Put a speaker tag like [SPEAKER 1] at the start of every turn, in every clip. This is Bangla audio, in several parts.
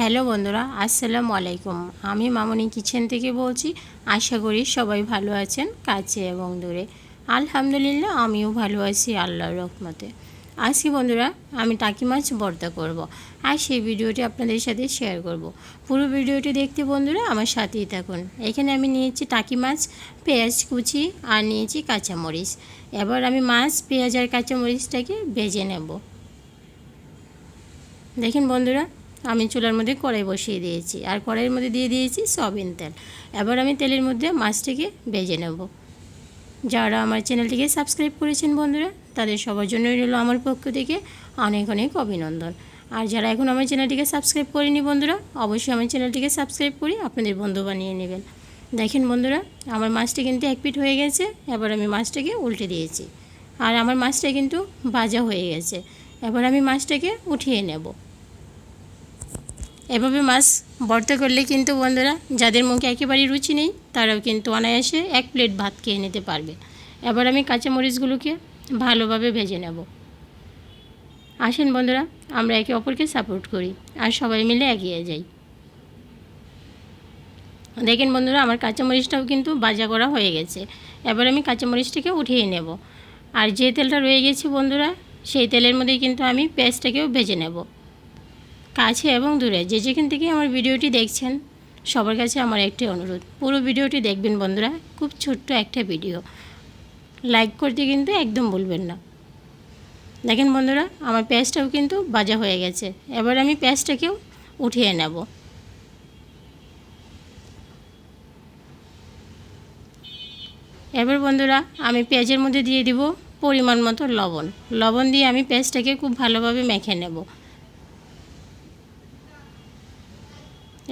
[SPEAKER 1] হ্যালো বন্ধুরা, আসসালামু আলাইকুম। আমি মামনি কিচেন থেকে বলছি। আশা করি সবাই ভালো আছেন, কাছে এবং দূরে। আলহামদুলিল্লাহ, আমিও ভালো আছি আল্লাহর রহমতে। আজকে বন্ধুরা আমি টাকি মাছ ভর্তা করব, আর সেই ভিডিওটি আপনাদের সাথে শেয়ার করব। পুরো ভিডিওটি দেখতে বন্ধুরা আমার সাথেই থাকুন। এখানে আমি নিয়েছি টাকি মাছ, পেঁয়াজ কুচি আর নিয়েছি কাঁচামরিচ। এবার আমি মাছ, পেঁয়াজ আর কাঁচামরিচটাকে ভেজে নেব। দেখেন বন্ধুরা, আমি চুলার মধ্যে কড়াই বসিয়ে দিয়েছি আর কড়াইয়ের মধ্যে দিয়ে দিয়েছি সয়াবিন তেল। এবার আমি তেলের মধ্যে মাছটিকে ভেজে নেব। যারা আমার চ্যানেলটিকে সাবস্ক্রাইব করেছেন বন্ধুরা, তাদের সবার জন্যই রইল আমার পক্ষ থেকে অনেক অনেক অভিনন্দন। আর যারা এখন আমার চ্যানেলটিকে সাবস্ক্রাইব করেনি বন্ধুরা, অবশ্যই আমার চ্যানেলটিকে সাবস্ক্রাইব করে আপনাদের বন্ধু বানিয়ে নেবেন। দেখেন বন্ধুরা, আমার মাছটা কিন্তু এক পিঠ হয়ে গেছে। এবার আমি মাছটাকে উল্টে দিয়েছি আর আমার মাছটা কিন্তু ভাজা হয়ে গেছে। এবার আমি মাছটাকে উঠিয়ে নেব। এভাবে মাছ ভর্তা করলে কিন্তু বন্ধুরা যাদের মুখে একেবারেই রুচি নেই, তারাও কিন্তু অনায়াসে এক প্লেট ভাত খেয়ে নিতে পারবে। এবার আমি কাঁচামরিচগুলোকে ভালোভাবে ভেজে নেব। আসেন বন্ধুরা, আমরা একে অপরকে সাপোর্ট করি আর সবাই মিলে এগিয়ে যাই। দেখেন বন্ধুরা, আমার কাঁচামরিচটাও কিন্তু ভাজা করা হয়ে গেছে। এবার আমি কাঁচামরিচটাকে উঠিয়ে নেব। আর যে তেলটা রয়ে গেছে বন্ধুরা, সেই তেলের মধ্যেই কিন্তু আমি পেঁয়াজটাকেও ভেজে নেব। কাছে এবং দূরে যে যেখান থেকে আমার ভিডিওটি দেখছেন, সবার কাছে আমার একটি অনুরোধ, পুরো ভিডিওটি দেখবেন বন্ধুরা। খুব ছোট্ট একটা ভিডিও, লাইক করতে কিন্তু একদম ভুলবেন না। দেখেন বন্ধুরা, আমার পেঁয়াজটাও কিন্তু ভাজা হয়ে গেছে। এবার আমি পেঁয়াজটাকেও উঠিয়ে নেব। এবার বন্ধুরা আমি পেঁয়াজের মধ্যে দিয়ে দিব পরিমাণ মতো লবণ। লবণ দিয়ে আমি পেঁয়াজটাকে খুব ভালোভাবে মেখে নেব।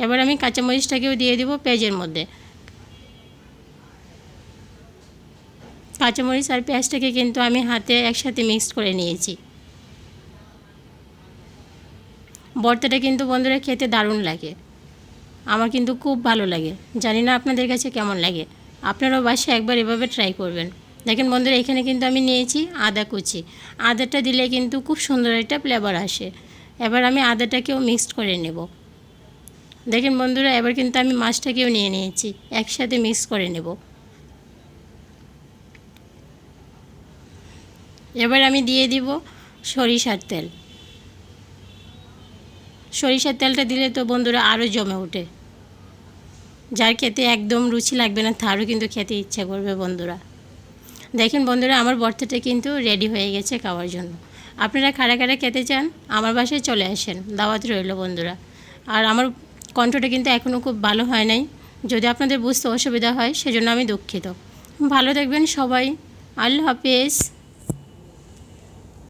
[SPEAKER 1] এবার আমি কাঁচামরিচটাকেও দিয়ে দিব পেঁয়াজের মধ্যে। কাঁচামরিচ আর পেঁয়াজটাকে কিন্তু আমি হাতে একসাথে মিক্সড করে নিয়েছি। ভর্তাটা কিন্তু বন্ধুরা খেতে দারুণ লাগে, আমার কিন্তু খুব ভালো লাগে। জানি না আপনাদের কাছে কেমন লাগে, আপনারাও বাসায় একবার এভাবে ট্রাই করবেন। দেখেন বন্ধুরা, এখানে কিন্তু আমি নিয়েছি আদা কুচি। আদাটা দিলে কিন্তু খুব সুন্দর একটা ফ্লেভার আসে। এবার আমি আদাটাকেও মিক্সড করে নেব। দেখেন বন্ধুরা, এবার কিন্তু আমি মাছটাকেও নিয়ে নিয়েছি, একসাথে মিক্স করে নেব। এবার আমি দিয়ে দিব সরিষার তেল। সরিষার তেলটা দিলে তো বন্ধুরা আরও জমে ওঠে। যার খেতে একদম রুচি লাগবে না, তারও কিন্তু খেতে ইচ্ছা করবে বন্ধুরা। দেখেন বন্ধুরা, আমার ভর্তাটা কিন্তু রেডি হয়ে গেছে খাওয়ার জন্য। আপনারা কারা কারা খেতে চান আমার বাসায় চলে আসেন, দাওয়াত রইল বন্ধুরা। আর আমার কণ্ঠটা কিন্তু এখনও খুব ভালো হয় নাই, যদি আপনাদের বুঝতে অসুবিধা হয় সেজন্য আমি দুঃখিত। ভালো থাকবেন সবাই, আল্লাহ হাফেজ।